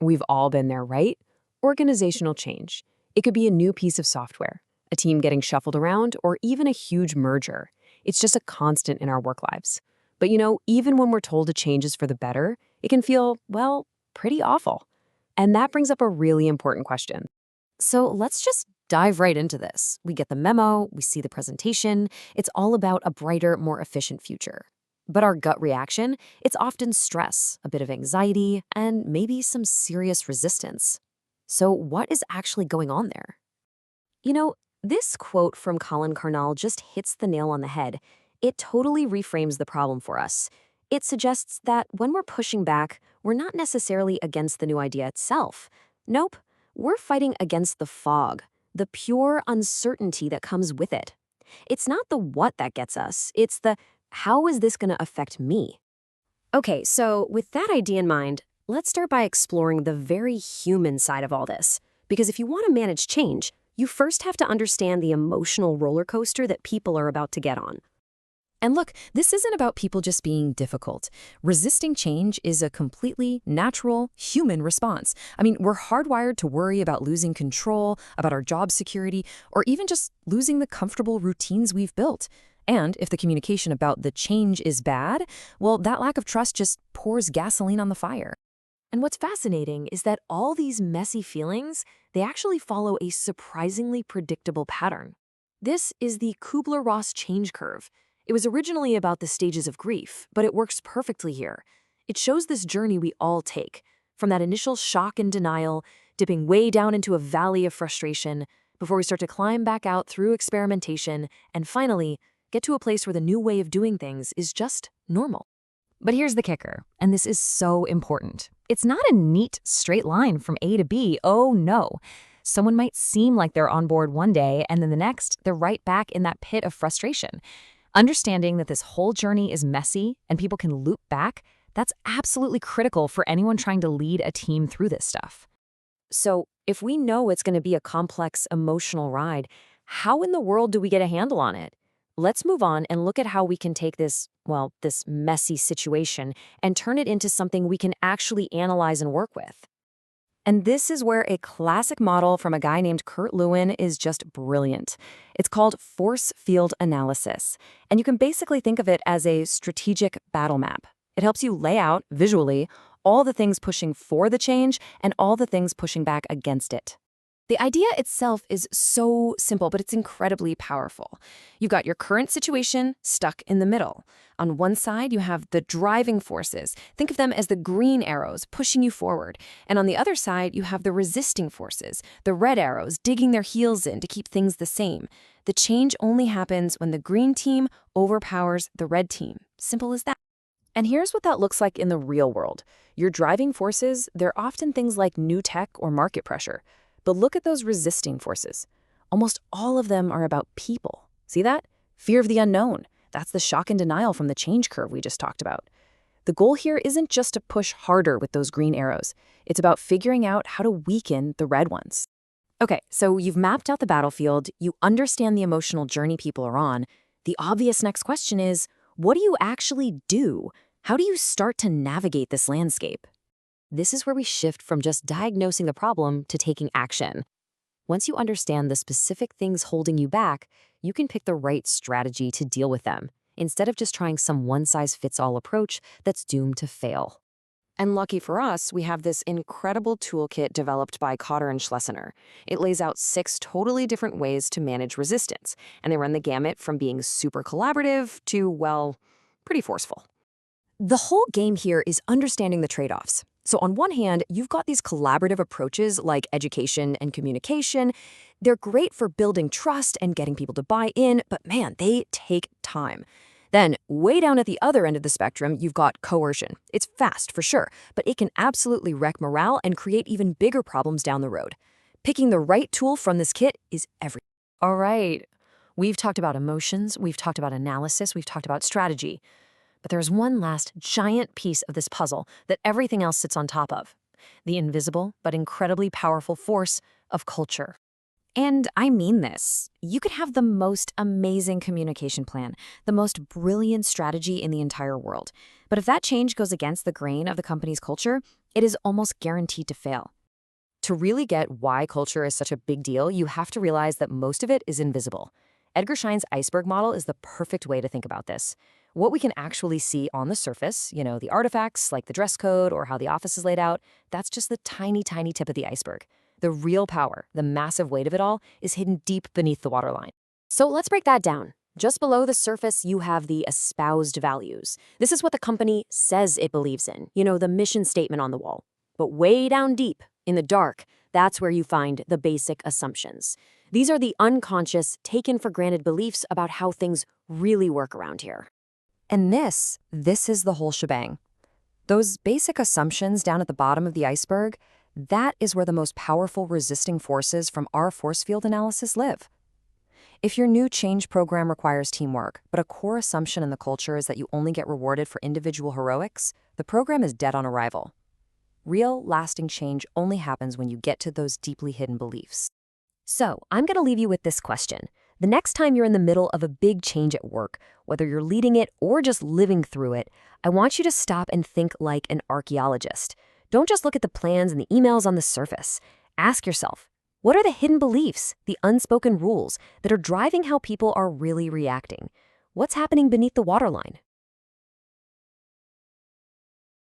We've all been there, right? Organizational change. It could be a new piece of software, a team getting shuffled around, or even a huge merger. It's just a constant in our work lives. But even when we're told a change is for the better, it can feel, well, pretty awful. And that brings up a really important question. So let's just dive right into this. We get the memo, we see the presentation. It's all about a brighter, more efficient future. But our gut reaction, it's often stress, a bit of anxiety, and maybe some serious resistance. So what is actually going on there? This quote from Colin Carnall just hits the nail on the head. It totally reframes the problem for us. It suggests that when we're pushing back, we're not necessarily against the new idea itself. Nope, we're fighting against the fog, the pure uncertainty that comes with it. It's not the what that gets us, it's the how is this going to affect me? Okay, so with that idea in mind, let's start by exploring the very human side of all this. Because if you want to manage change, you first have to understand the emotional roller coaster that people are about to get on. And look, this isn't about people just being difficult. Resisting change is a completely natural human response. I mean, we're hardwired to worry about losing control, about our job security, or even just losing the comfortable routines we've built. And if the communication about the change is bad, well, that lack of trust just pours gasoline on the fire. And what's fascinating is that all these messy feelings, they actually follow a surprisingly predictable pattern. This is the Kubler-Ross change curve. It was originally about the stages of grief, but it works perfectly here. It shows this journey we all take, from that initial shock and denial, dipping way down into a valley of frustration, before we start to climb back out through experimentation, and finally, get to a place where the new way of doing things is just normal. But here's the kicker, and this is so important. It's not a neat, straight line from A to B, oh no. Someone might seem like they're on board one day, and then the next, they're right back in that pit of frustration. Understanding that this whole journey is messy and people can loop back, that's absolutely critical for anyone trying to lead a team through this stuff. So, if we know it's going to be a complex, emotional ride, how in the world do we get a handle on it? Let's move on and look at how we can take this messy situation and turn it into something we can actually analyze and work with. And this is where a classic model from a guy named Kurt Lewin is just brilliant. It's called force field analysis, and you can basically think of it as a strategic battle map. It helps you lay out, visually, all the things pushing for the change and all the things pushing back against it. The idea itself is so simple, but it's incredibly powerful. You've got your current situation stuck in the middle. On one side, you have the driving forces. Think of them as the green arrows pushing you forward. And on the other side, you have the resisting forces, the red arrows digging their heels in to keep things the same. The change only happens when the green team overpowers the red team. Simple as that. And here's what that looks like in the real world. Your driving forces, they're often things like new tech or market pressure. But look at those resisting forces. Almost all of them are about people. See that? Fear of the unknown. That's the shock and denial from the change curve we just talked about. The goal here isn't just to push harder with those green arrows. It's about figuring out how to weaken the red ones. Okay, so you've mapped out the battlefield. You understand the emotional journey people are on. The obvious next question is, what do you actually do? How do you start to navigate this landscape? This is where we shift from just diagnosing the problem to taking action. Once you understand the specific things holding you back, you can pick the right strategy to deal with them, instead of just trying some one-size-fits-all approach that's doomed to fail. And lucky for us, we have this incredible toolkit developed by Cotter and Schlesinger. It lays out 6 totally different ways to manage resistance, and they run the gamut from being super collaborative to, well, pretty forceful. The whole game here is understanding the trade-offs. So on one hand, you've got these collaborative approaches like education and communication. They're great for building trust and getting people to buy in, but man, they take time. Then, way down at the other end of the spectrum, you've got coercion. It's fast, for sure, but it can absolutely wreck morale and create even bigger problems down the road. Picking the right tool from this kit is everything. All right, we've talked about emotions, we've talked about analysis, we've talked about strategy. But there's one last giant piece of this puzzle that everything else sits on top of. The invisible but incredibly powerful force of culture. And I mean this. You could have the most amazing communication plan, the most brilliant strategy in the entire world. But if that change goes against the grain of the company's culture, it is almost guaranteed to fail. To really get why culture is such a big deal, you have to realize that most of it is invisible. Edgar Schein's iceberg model is the perfect way to think about this. What we can actually see on the surface, the artifacts like the dress code or how the office is laid out, that's just the tiny, tiny tip of the iceberg. The real power, the massive weight of it all, is hidden deep beneath the waterline. So let's break that down. Just below the surface, you have the espoused values. This is what the company says it believes in, the mission statement on the wall. But way down deep, in the dark, that's where you find the basic assumptions. These are the unconscious, taken-for-granted beliefs about how things really work around here. And this is the whole shebang. Those basic assumptions down at the bottom of the iceberg, that is where the most powerful resisting forces from our force field analysis live. If your new change program requires teamwork, but a core assumption in the culture is that you only get rewarded for individual heroics, the program is dead on arrival. Real, lasting change only happens when you get to those deeply hidden beliefs. So, I'm going to leave you with this question. The next time you're in the middle of a big change at work, whether you're leading it or just living through it, I want you to stop and think like an archaeologist. Don't just look at the plans and the emails on the surface. Ask yourself, what are the hidden beliefs, the unspoken rules that are driving how people are really reacting? What's happening beneath the waterline?